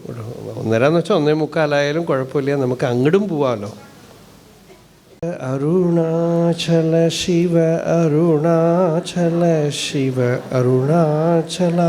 1:30 എന്ന് വെച്ചാൽ 1:45 കുഴപ്പമില്ല, നമുക്ക് അങ്ങോട്ടും പോവാമല്ലോ. അരുണാചല ശിവ അരുണാചല ശിവ അരുണാചല